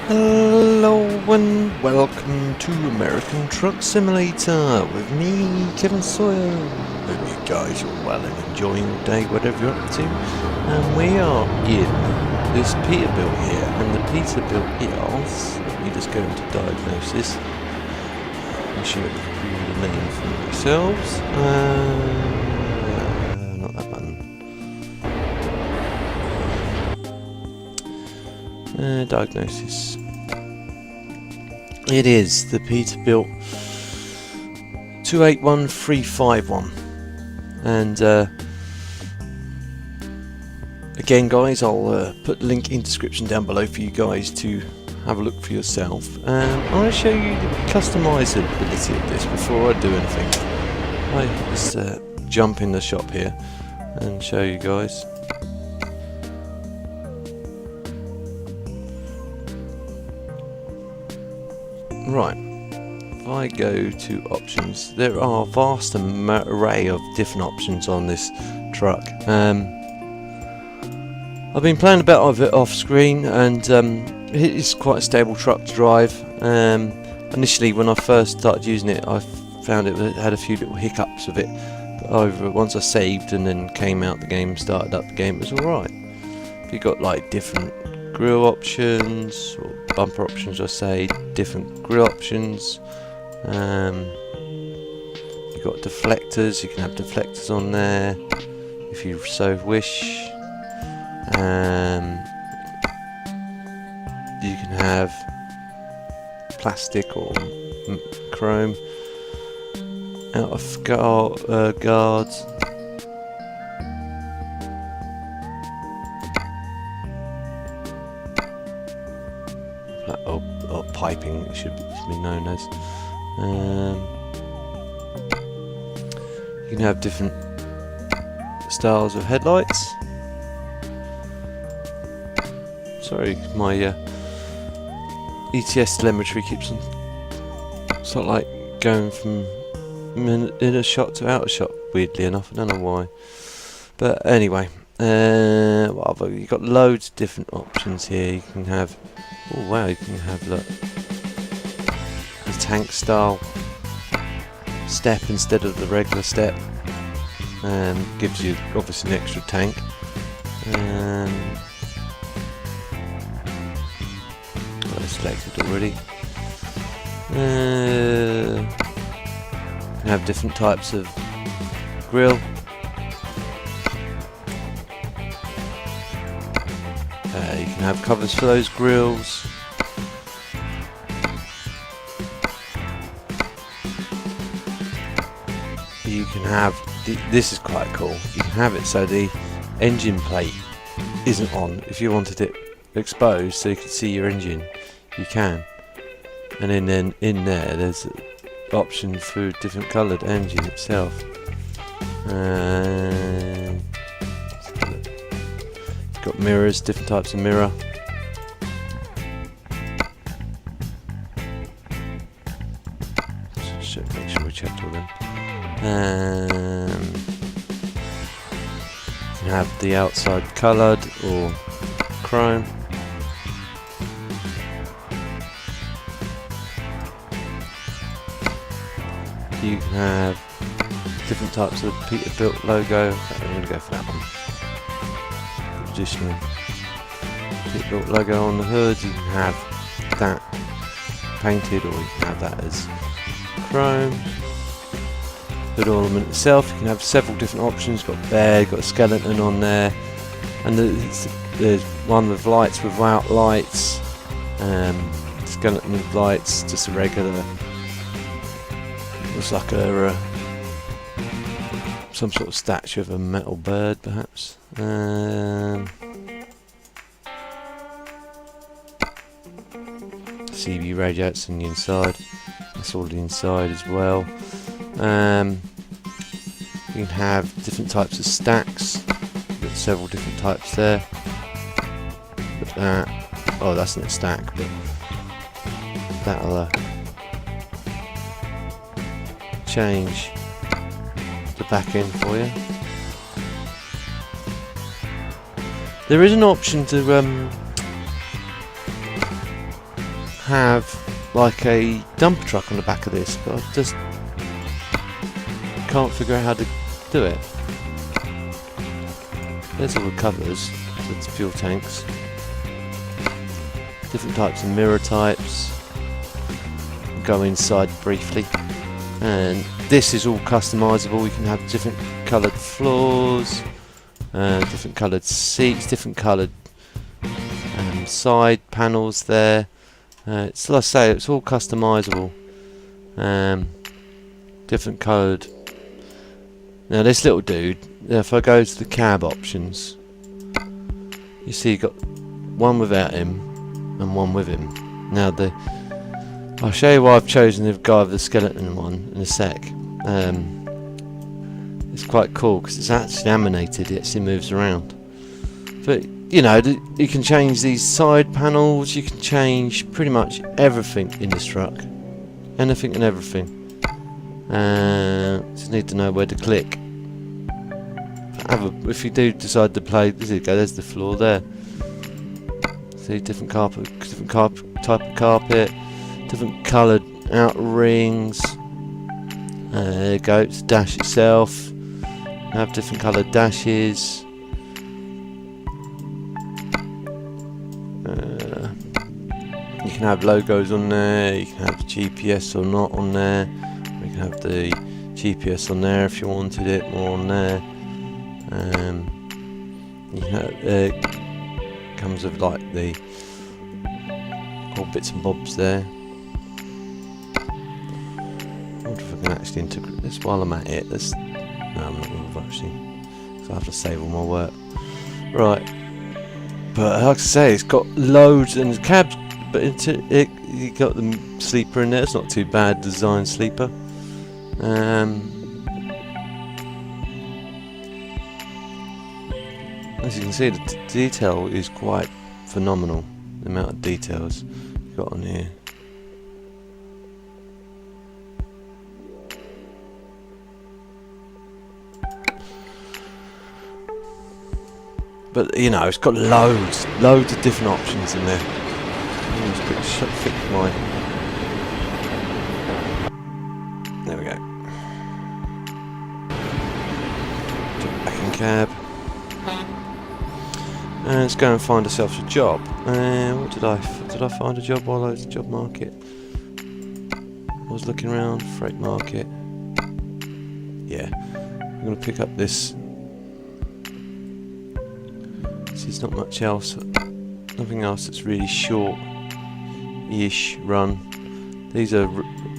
Hello and welcome to American Truck Simulator with me, Kevin Sawyer. Hope you guys are well and enjoying your day, whatever you're up to. And we are in this Peterbilt here, and the Peterbilt is, let me just go into diagnosis and show you the name for yourselves. Not that button. Diagnosis. It is the Peterbilt 281351, and again guys, I'll put the link in the description down below for you guys to have a look for yourself. I want to show you the customizability of this before I do anything. Let's jump in the shop here and show you guys. Right, if I go to options, there are a vast array of different options on this truck. I've been playing about with it off screen, and it is quite a stable truck to drive. Initially when I first started using it, I found it had a few little hiccups with it, but once I saved and then came out the game, started up the game, it was alright. You got like different grille options, or bumper options I say, different grille options. You've got deflectors, you can have deflectors on there if you so wish. You can have plastic or chrome out of guards. Or piping, it should be known as. You can have different styles of headlights. Sorry, my ETS telemetry keeps on sort of like going from inner shot to outer shot, weirdly enough. I don't know why, but anyway, you've got loads of different options here. You can have, oh wow, you can have the tank style step instead of the regular step, and gives you obviously an extra tank. Got it selected already. You can have different types of grille. You can have covers for those grills. You can have, this is quite cool, you can have it so the engine plate isn't on. If you wanted it exposed so you could see your engine, you can. And then in there there's an option for a different coloured engine itself. Got mirrors, different types of mirror. Make sure we checked all them. You can have the outside coloured or chrome. You can have different types of Peterbilt logo. I'm going to go for that one. Traditional Peterbilt logo on the hood. You can have that painted, or you can have that as chrome. Hood ornament itself, you can have several different options. Got bed, got a skeleton on there, and there's one with lights without lights, skeleton with lights, just a regular. Looks like some sort of statue of a metal bird, perhaps. CB radiators on the inside. That's all the inside as well. You can have different types of stacks. You've got several different types there. But that, oh, that's not a stack, but that'll change the back end for you. There is an option to have like a dumper truck on the back of this, but I just can't figure out how to do it. There's all the covers, so it's fuel tanks, different types of mirror types. Go inside briefly, and this is all customizable. You can have different coloured floors, different coloured seats, different coloured side panels there. It's like I say, it's all customizable. Different coloured. Now this little dude, if I go to the cab options, you see you got one without him and one with him. Now I'll show you why I've chosen the guy with the skeleton one in a sec. It's quite cool because it's actually animated, it actually moves around. But you know, you can change these side panels, you can change pretty much everything in this truck. Anything and everything. Just need to know where to click. If you do decide to play, there you go, there's the floor there. See, different type of carpet, different coloured outer rings. There you go, it's the dash itself. You have different coloured dashes. You can have logos on there, you can have GPS or not on there. You can have the GPS on there if you wanted it, more on there. You have, comes with like the whole bits and bobs there. I wonder if I can actually integrate this while I'm at it. No, I'm not going to actually, so I have to save all my work. Right, but like I say, it's got loads and cabs, but you got the sleeper in there. It's not too bad design sleeper. As you can see, the detail is quite phenomenal. The amount of details you've got on here. But you know, it's got loads of different options in there. There we go. Jump back in cab. And let's go and find ourselves a job. What did I find a job while I was in the job market? I was looking around, freight market. Yeah, I'm going to pick up this. There's not much else, nothing else that's really short-ish run. These are a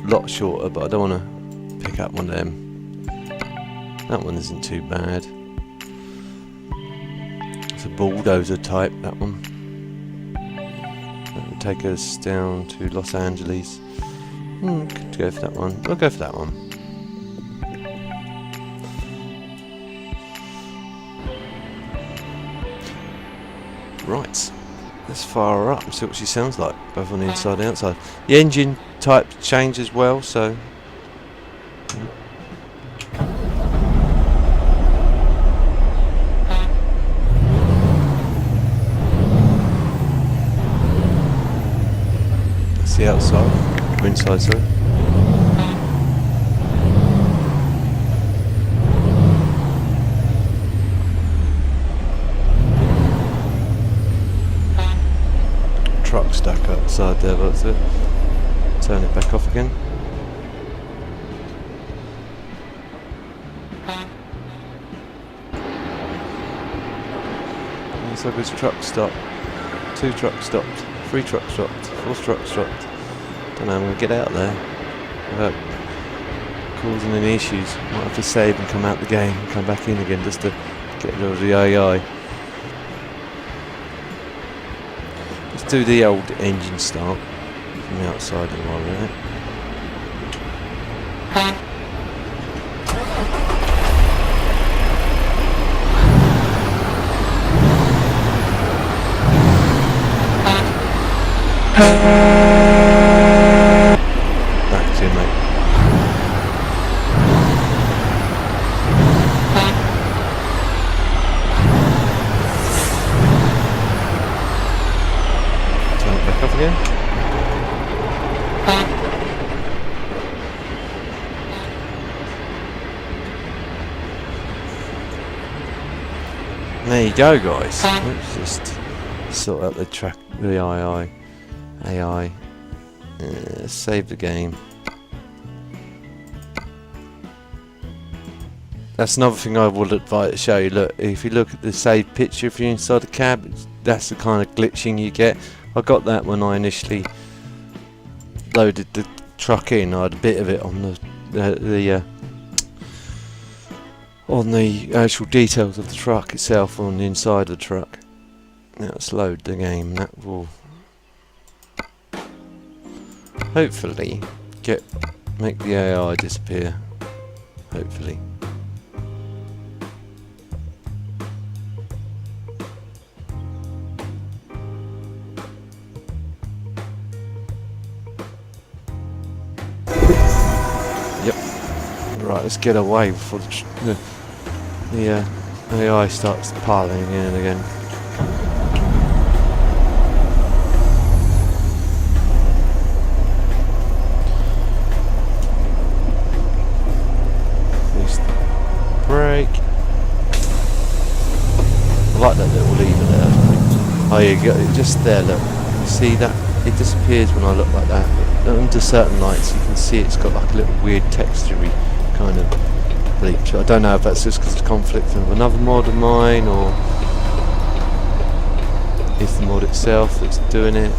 lot shorter, but I don't want to pick up one of them. That one isn't too bad. It's a bulldozer type, that one. That will take us down to Los Angeles. Could go for that one. We'll go for that one. Right, let's fire her up and see what she sounds like, both on the inside and outside. The engine type changed as well, so that's the outside, or inside, sorry. Truck stuck outside there, that's it. Turn it back off again. Looks like it's truck stopped. 2 trucks stopped. 3 trucks stopped. 4 trucks stopped. Don't know, I'm going to get out of there without causing any issues. Might have to save and come out the game and come back in again just to get rid of the AI. Let's do the old engine start from the outside while we're at back to you, mate. Turn it back off again. There you go, guys. Let's just sort out the track, the AI. Save the game. That's another thing I would advise to show you. Look, if you look at the saved picture, if you're inside the cab, that's the kind of glitching you get. I got that when I initially loaded the truck in. I had a bit of it on the actual details of the truck itself, on the inside of the truck. Now let's load the game. That will hopefully make the AI disappear. Hopefully. Yep. Right, let's get away before the AI starts piling in again. Brake. I like that little lever there. Oh, you got it just there. Look, see that? It disappears when I look like that. But under certain lights, you can see it's got like a little weird textury kind of bleach. I don't know if that's just because it's conflicting with another mod of mine, or it's the mod itself that's doing it.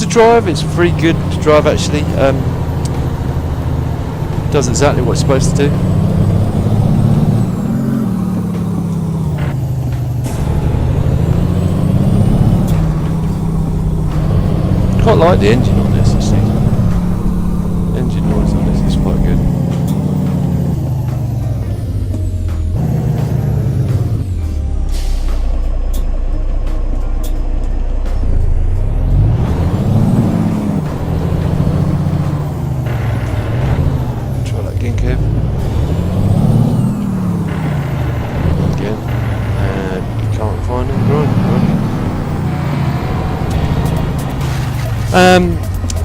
Drive, it's pretty good to drive actually. Does exactly what it's supposed to do. Quite like the engine on this actually. Engine noise on this is quite good.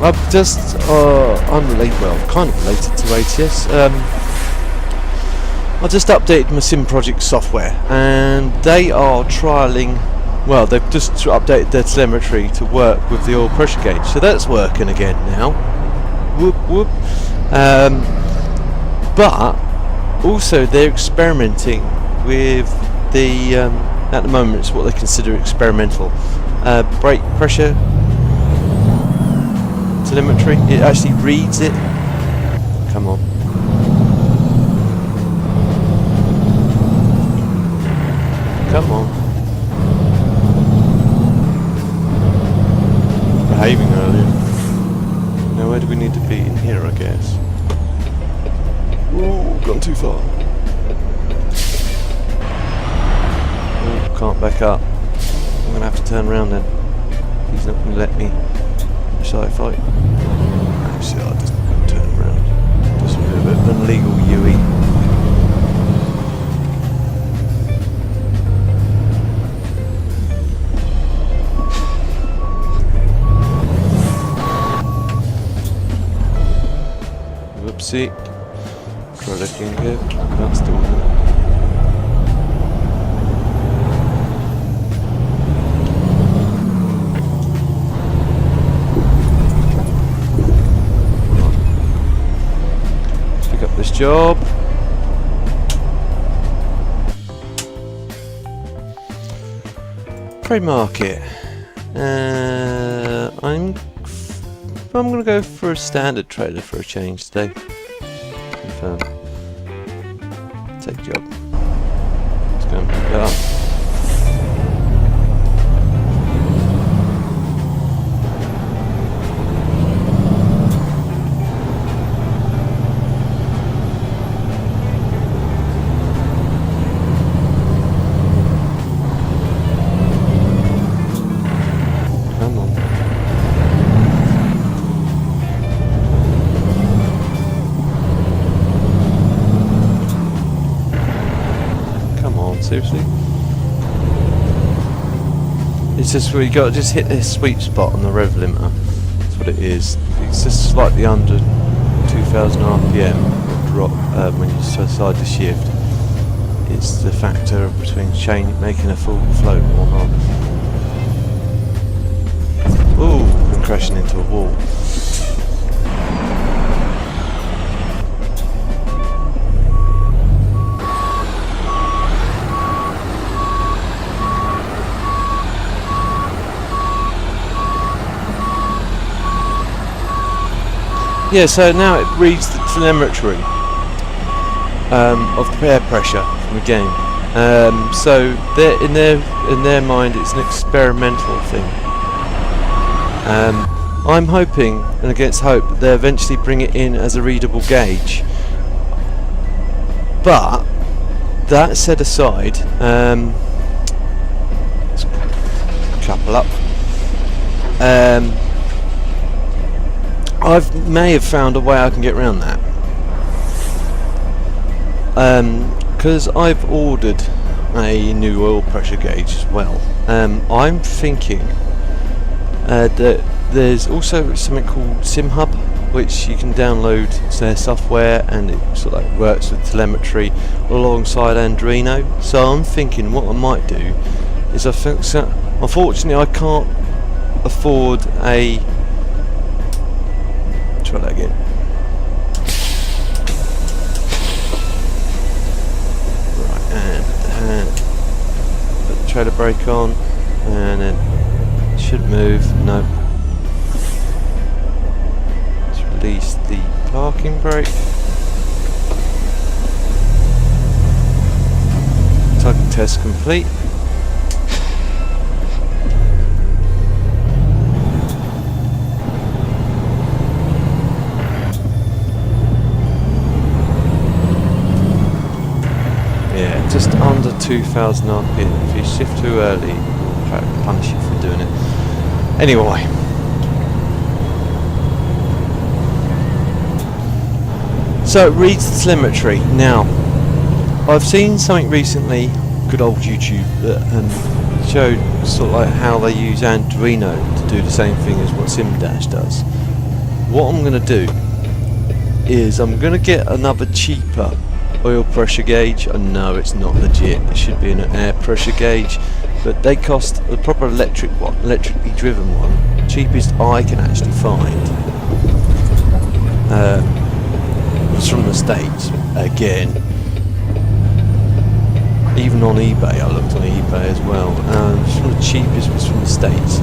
I'm just unrelated, well, kind of related to ATS. I just updated my Sim Project software, and they are trialling. Well, they've just updated their telemetry to work with the oil pressure gauge, so that's working again now. Whoop whoop. But also they're experimenting with the. At the moment, it's what they consider experimental brake pressure telemetry. It actually reads it. Come on. Come on. Behaving earlier. Now where do we need to be? In here, I guess. Ooh, gone too far. Ooh, can't back up. I'm gonna have to turn around then. He's not gonna let me. Shall I fight? Actually, I'll just turn around. Just a bit of an illegal UE. Whoopsie. Try that again here. That's still there. This job. Trade market. I'm gonna go for a standard trader for a change today. Confirm. Take job. Let's go and pick that up. It's just where you got to just hit this sweet spot on the rev limiter. That's what it is. It's just slightly under 2000 RPM drop when you decide to shift. It's the factor between making a full float or not. Ooh, I'm crashing into a wall. Yeah, so now it reads the telemetry of the air pressure from the game. So in their mind, it's an experimental thing. I'm hoping, and against hope, that they eventually bring it in as a readable gauge. But that set aside, let's couple up. I may have found a way I can get around that. Because I've ordered a new oil pressure gauge as well. I'm thinking that there's also something called SimHub, which you can download their software, and it sort of like works with telemetry alongside Arduino. So I'm thinking what I might do is unfortunately I can't afford a. Try that again. Right, and put the trailer brake on, and then it should move. No. Let's release the parking brake. Tug test complete. Just under 2000 RPM. If you shift too early, it'll punish you for doing it. Anyway. So it reads the telemetry. Now, I've seen something recently, good old YouTube, that showed sort of like how they use Arduino to do the same thing as what SimDash does. What I'm going to do is I'm going to get another cheaper oil pressure gauge. I know it's not legit, it should be an air pressure gauge, but they cost the proper electrically driven one, cheapest I can actually find. It's from the States again. Even on eBay, I looked on eBay as well. It's from the cheapest was from the States,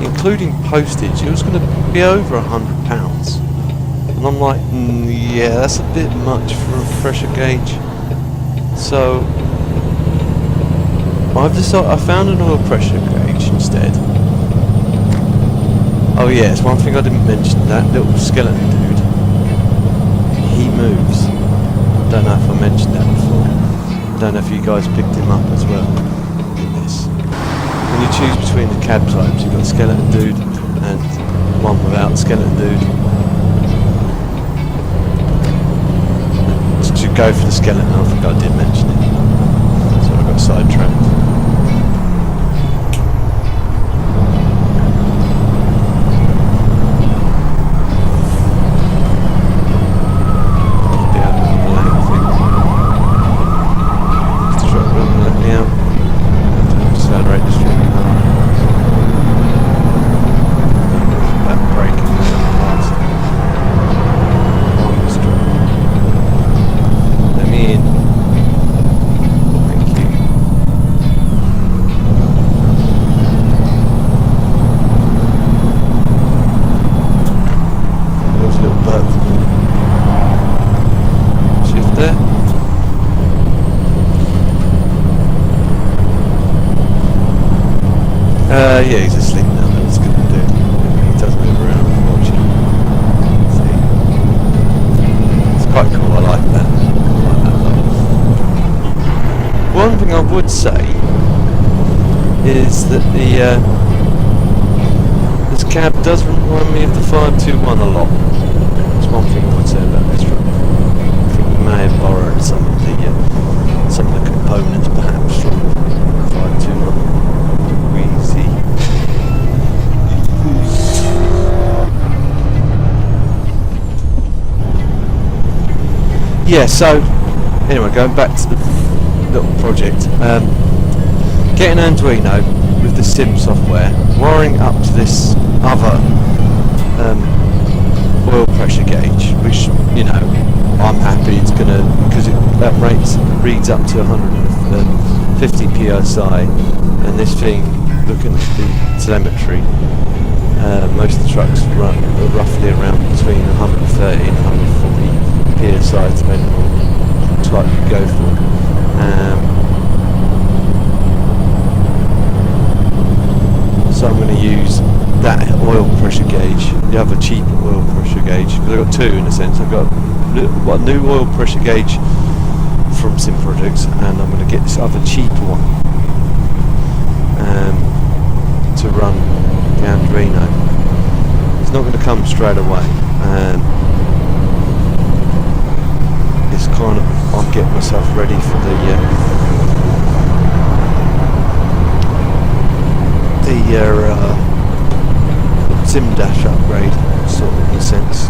including postage. It was going to be over £100. And I'm like, yeah, that's a bit much for a pressure gauge. So I've decided I found an oil pressure gauge instead. Oh yeah, it's one thing I didn't mention. That little skeleton dude, he moves. Don't know if I mentioned that before. Don't know if you guys picked him up as well. Look at this. When you choose between the cab types, you've got skeleton dude and one without skeleton dude. To go for the skeleton, I think I did mention it, so I got sidetracked. Yeah, he's asleep now, that's good to do. He does move around, unfortunately. See? It's quite cool, I like that. One thing I would say is that this cab does remind me of the 521 a lot. That's one thing I would say about this truck. I think we may have borrowed some of the components perhaps from 521. Wheezy. Yeah, so anyway, going back to the little project, getting an Arduino with the sim software, wiring up to this other oil pressure gauge, which, you know, I'm happy it's gonna, because that reads up to 150 psi, and this thing, looking at the telemetry, most of the trucks run roughly around between 130 and 140 psi, depending on what type you go for. So I'm going to use that oil pressure gauge, the other cheap oil pressure gauge, because I've got two in a sense. I've got a new oil pressure gauge from Sim Projects, and I'm going to get this other cheaper one to run the Arduino. It's not going to come straight away. It's kind of, I'm getting myself ready for the Sim Dash upgrade, sort of in a sense.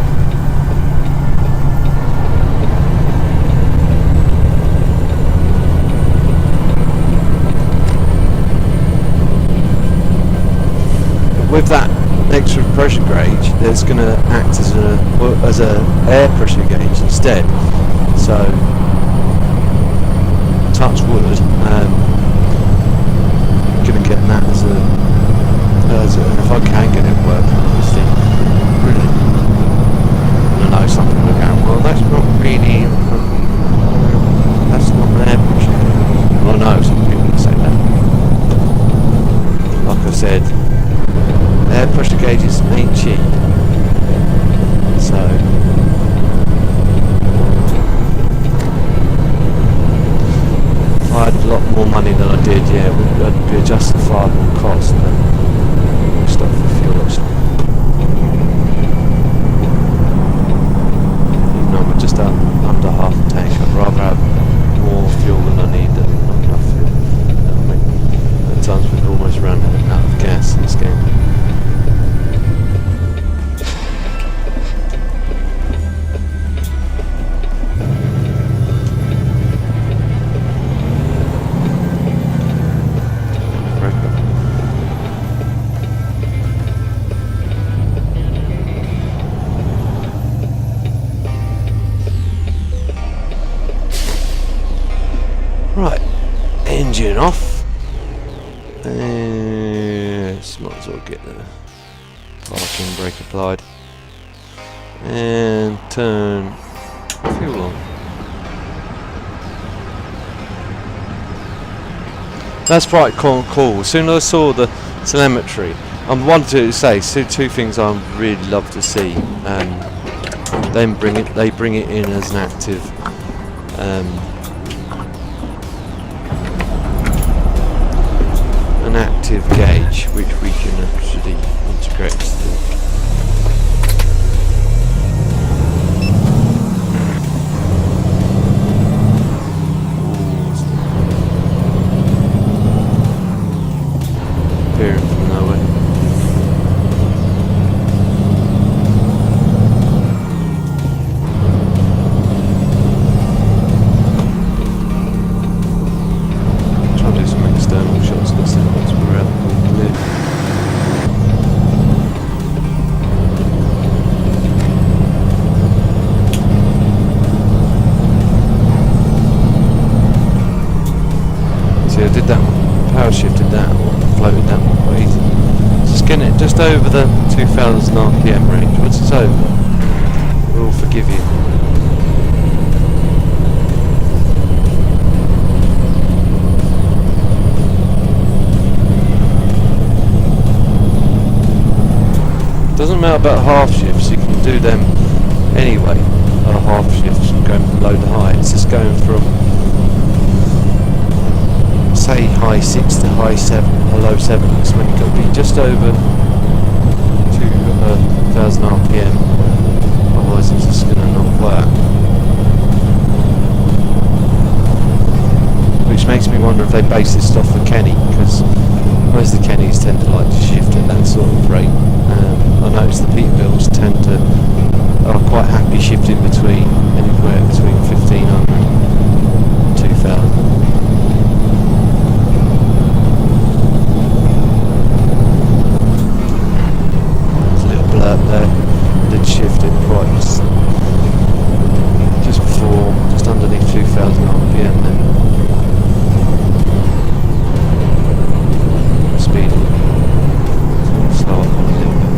With that extra pressure gauge, it's going to act as a air pressure gauge instead. So, touch wood, going to get that as a, if I can get it working, obviously, brilliant. I know some people are going, well, that's not really, that's not an air pressure gauge. Well, I know some people will say that. Like I said, air pressure gauges ain't cheap, so if I had a lot more money than I did, yeah, it would be a justifiable cost, but stuff for fuel actually. Even though I'm just under half a tank, I'd rather have more fuel than I need than not enough fuel. At times we've almost run out of gas in this game. Engine off, and might as well get the parking brake applied, and turn fuel on. That's quite cool. As soon as I saw the telemetry, I wanted to say two things I really love to see. They bring it in as an active. An active gauge which we can actually integrate still. Appearing from nowhere. Try to do some external shots because once we're out clear. See, I did that one, power shifted that one, floated that one quite easy. Just getting it just over the 2000 RPM range. Once it's over, we'll forgive you. Doesn't matter about half shifts, you can do them anyway. Half shifts going from low to high. It's just going from, say, high 6 to high 7 or low 7s when you've got to be just over 2000 RPM. Otherwise, it's just going to not work. Which makes me wonder if they base this off the Kenny, because most of the Kennys tend to like to shift at that sort of rate. I noticed the Peterbilts are quite happy shifting between anywhere between 15 1500, 2000. There's a little blurb there. Did shift in brightness just before, just underneath 2000 RPM then. Speed slow up on a little bit.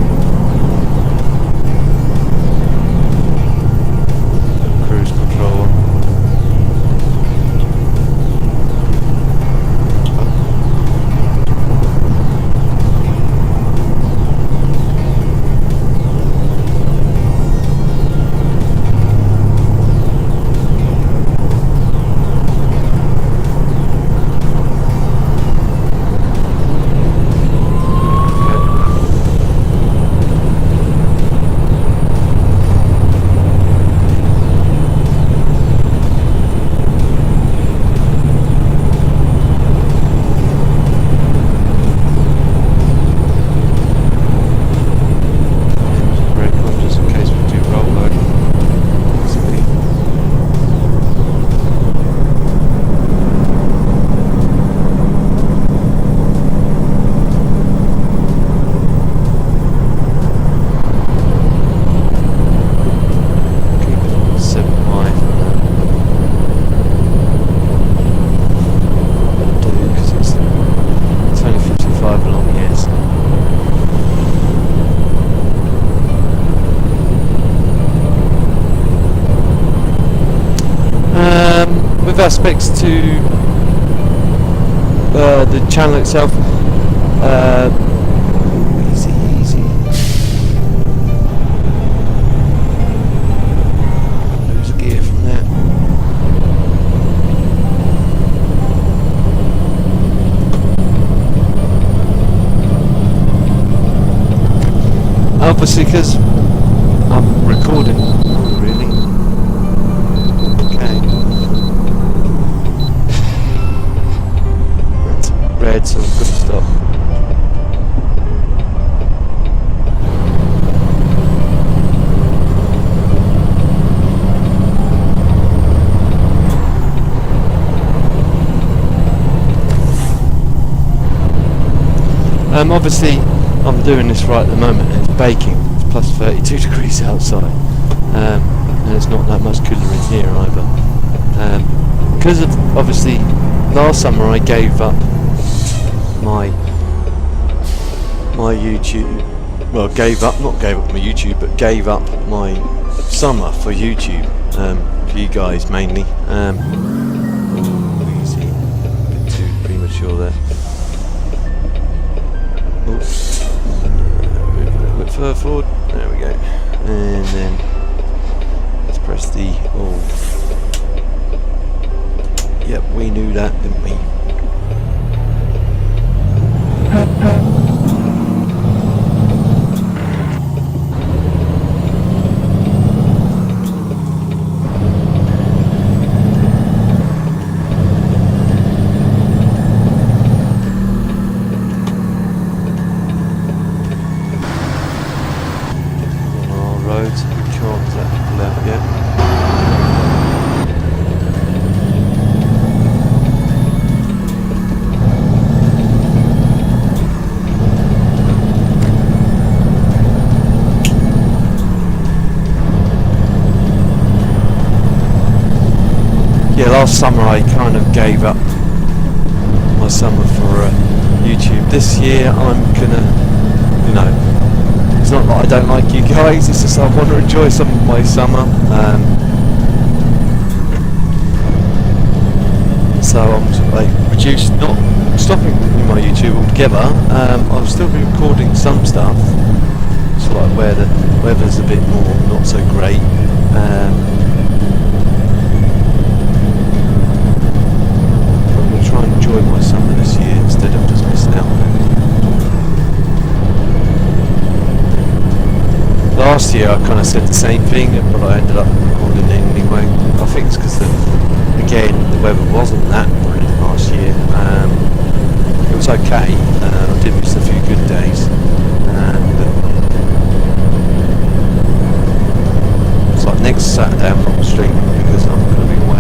Cruise control on. With aspects to the channel itself, easy. Lose gear from there. Obviously, because I'm recording, really. Okay. Red, so I'm good to stop. Obviously, I'm doing this right at the moment, and it's baking. It's plus 32 degrees outside, and it's not that much cooler in here either. Because of obviously last summer I gave up my YouTube, well, not gave up my YouTube, but gave up my summer for YouTube, for you guys mainly. Easy, a bit too premature there. Oops. Move a little bit further forward, there we go, and then let's press the, yep, we knew that, didn't we? Yeah, last summer I kind of gave up my summer for YouTube. This year I'm gonna, it's not that I don't like you guys, it's just I want to enjoy some of my summer. So I'm like not stopping my YouTube altogether. I'll still be recording some stuff, so like where the weather's a bit more not so great. Try and enjoy my summer this year instead of just missing out on it. Last year I kind of said the same thing, but I ended up recording it anyway. I think it's because again the weather wasn't that brilliant last year. It was okay. I did miss a few good days, and it's like next Saturday I'm not streaming because I'm going to be away.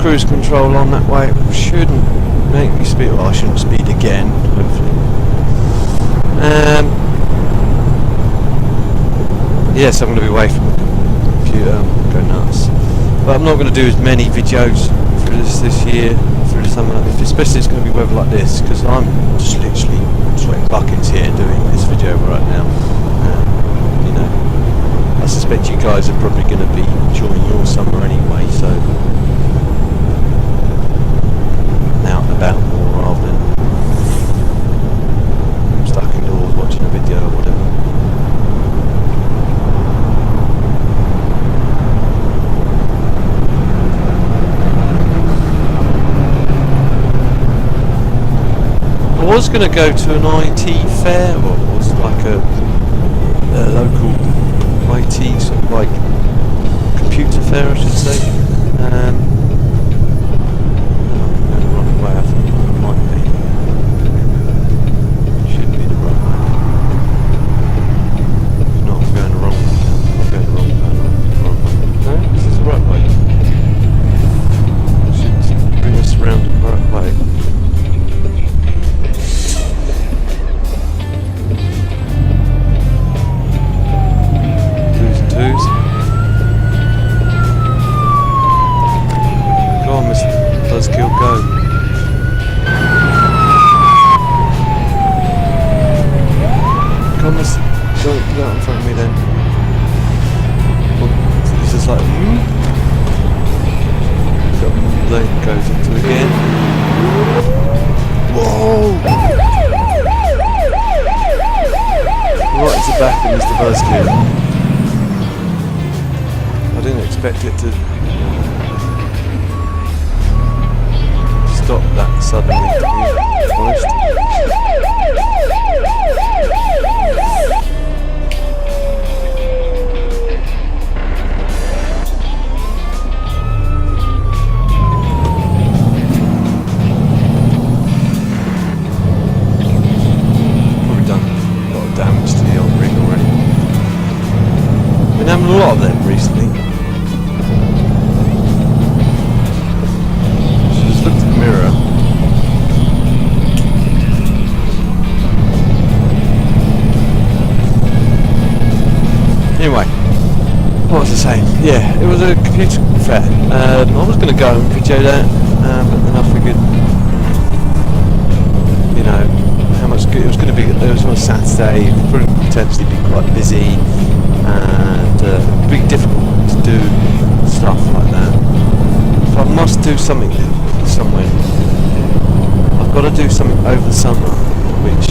cruise control on that way. It shouldn't make me speed. Well, I shouldn't speed again, hopefully. Yes, I'm going to be away from the computer. I'm going to go nuts. But I'm not going to do as many videos for this year, through the summer, especially it's going to be weather like this, because I'm just literally sweating buckets here doing this video right now. You know, I suspect you guys are probably going to be enjoying your summer anyway, so out and about more rather than stuck indoors watching a video or whatever. I was going to go to an IT fair, or it was like a local IT sort of like computer fair, I should say. No, I'm going the wrong way. I think it might be. Should be the right way. If not, I'm going the wrong way. I'm going the wrong way. No, this is the right way. Should bring us around the right way. Buzzkill, go. Come on, don't get out in front of me then. He's just like, Then goes into it again. Whoa! Right to the back of Mr. Buzzkill. I didn't expect it to stop that suddenly, to be honest. Probably done a lot of damage to the old ring already. Been having a lot of them recently. Mirror. Anyway, what was I saying? Yeah, it was a computer fair. I was going to go and video that, but then I figured, you know, how much good it was going to be. It was on a Saturday. It would potentially be quite busy, and it'd be difficult to do stuff like that. So I must do something somewhere. I've got to do something over the summer which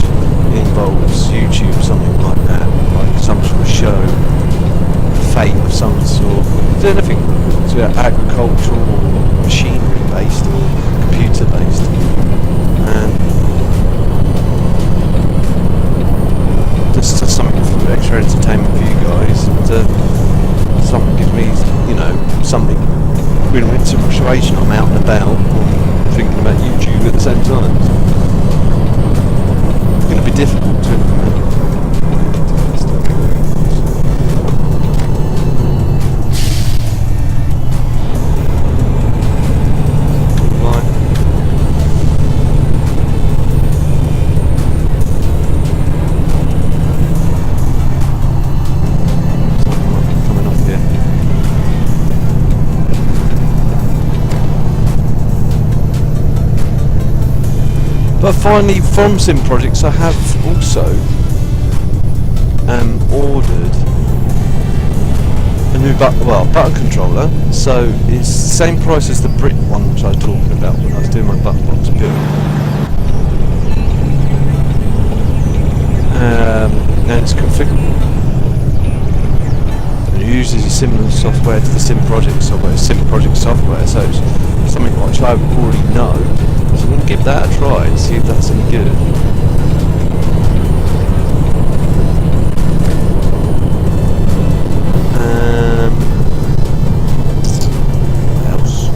involves YouTube, something like that, like some sort of show, fate of some sort. Is there anything agricultural or machinery based or computer based? And just something for extra entertainment for you guys, and something gives me, you know, something. When it's a situation, I'm out and about, thinking about YouTube at the same time. It's going to be difficult to implement. But finally, from Sim Projects, I have also ordered a new button controller. So it's the same price as the Brit one, which I was talking about when I was doing my button box build. And it's configurable. And it uses a similar software to the Sim Project software. So it's something which I already know. So I'm going to give that a try and see if that's any good. What else?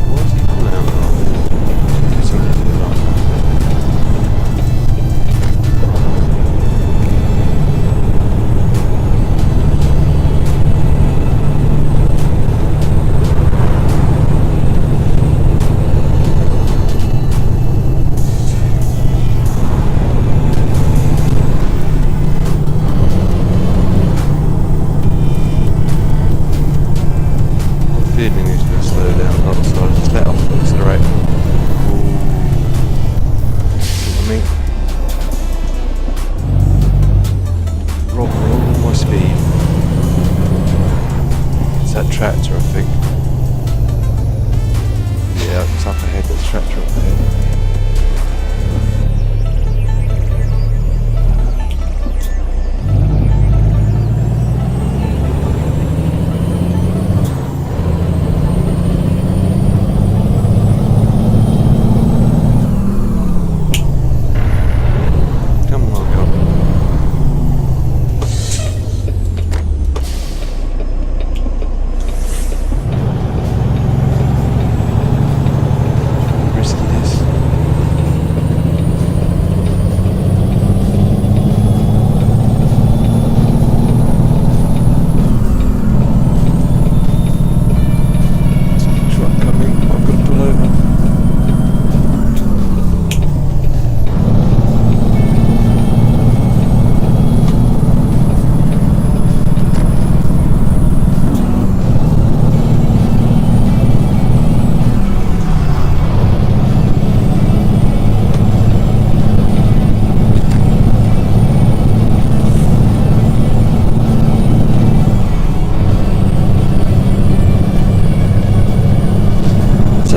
What is he calling out? Something to do like that.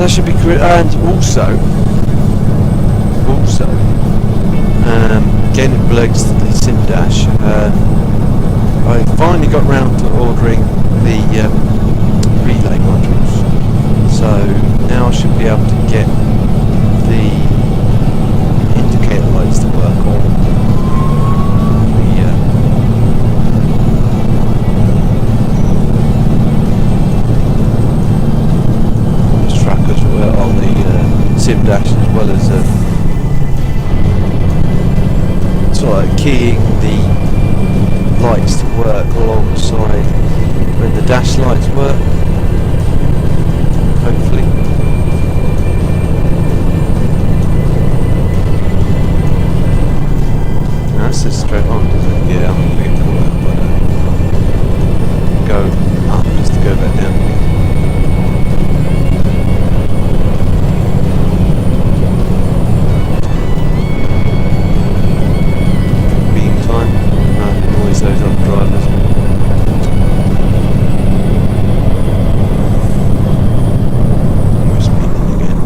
that should be correct. And also, again it relates to the sim dash. I finally got round to ordering the relay modules, so now I should be able to get the indicator lights to work on the trackers on the sim dash, as well as sort of keying the lights to work alongside when the dash lights work, hopefully. Now that's just straight on, doesn't it? Yeah, I'm going to get caught up, but go up just to go back down. Those other drivers. We're speeding again.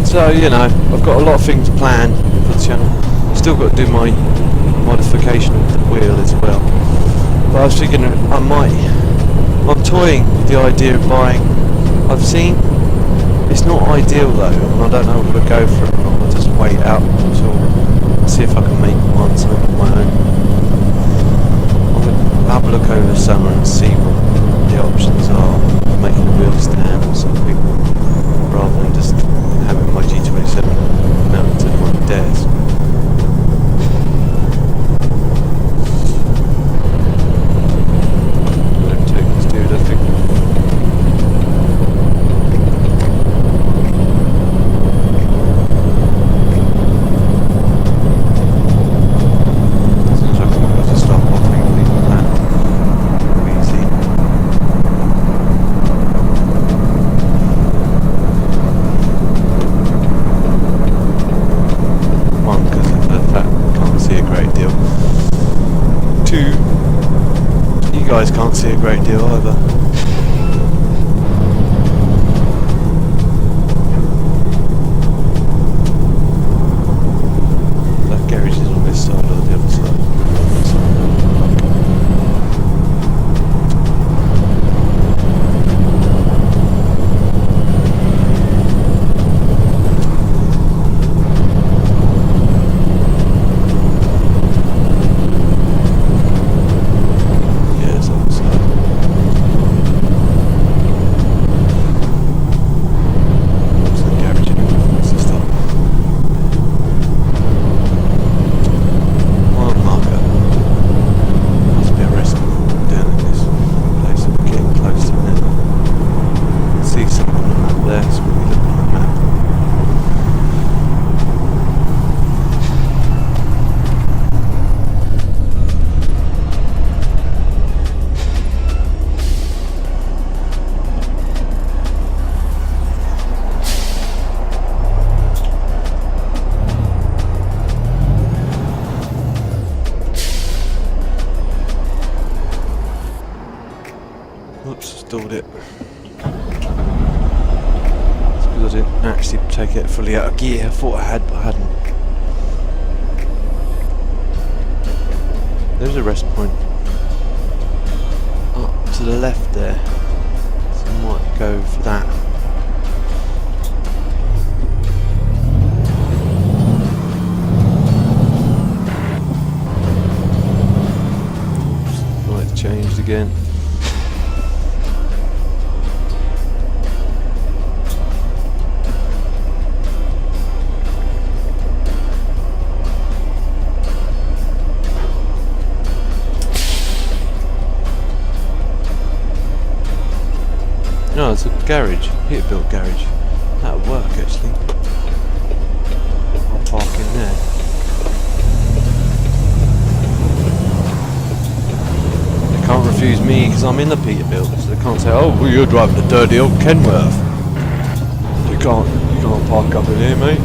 So, you know, I've got a lot of things planned for the channel. Still got to do my modification of the wheel as well. But I was thinking I'm toying with the idea of buying. I've seen it's not ideal though, and I don't know if we'll go for it or not. I'll just wait out until see if I can make one something of my own. I'm going to have a look over the summer and see what the options are for making a wheel stand or something, rather than just having my G27 mounted to my desk. Whatever take this dude, I think. Seems like I'm going to start offering people that. Easy. One, because of the fact I can't see a great deal. Two, you guys can't see a great deal either. That garage is on this side or the other side. Oops, stalled it. It's because I didn't actually take it fully out of gear. I thought I had, but I hadn't. There's a rest point up to the left there, so I might go for that. Oops, light changed again. a garage, Peterbilt garage. That'll work actually. I'll park in there. They can't refuse me because I'm in the Peterbilt, so they can't say, oh, well, you're driving a dirty old Kenworth. You can't park up in here, mate.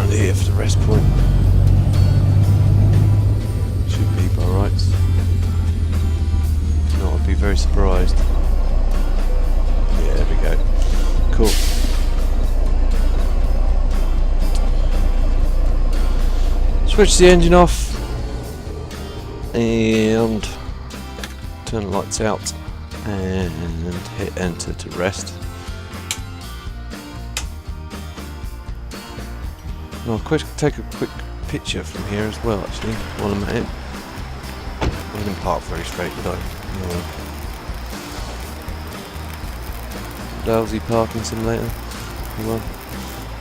Here for the rest point. Should be by rights. No, I'd be very surprised. Yeah, there we go. Cool. Switch the engine off and turn the lights out and hit enter to rest. And I'll take a quick picture from here as well, actually, while I'm at it. I didn't park very straight, did I? No. Lousy parking simulator. Come on.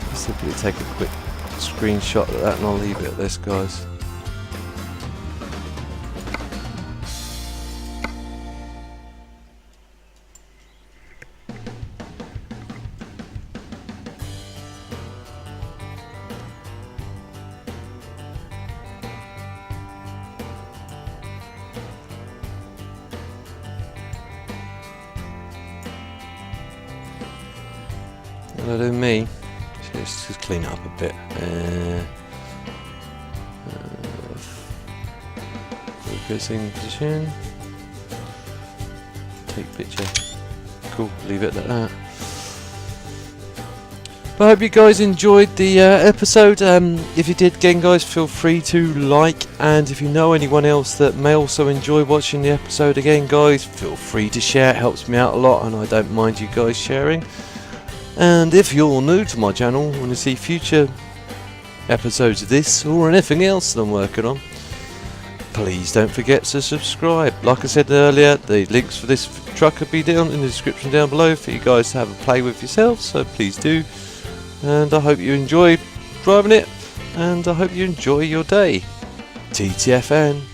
I'll simply take a quick screenshot of that and I'll leave it at this, guys. That'll do me. So let's just clean it up a bit. Focusing position. Take picture. Cool. Leave it at that. But I hope you guys enjoyed the episode. If you did, again, guys, feel free to like, and if you know anyone else that may also enjoy watching the episode, again, guys, feel free to share. It helps me out a lot, and I don't mind you guys sharing. And if you're new to my channel and want to see future episodes of this or anything else that I'm working on, please don't forget to subscribe. Like I said earlier, the links for this truck will be down in the description down below for you guys to have a play with yourselves, so please do. And I hope you enjoy driving it, and I hope you enjoy your day. TTFN.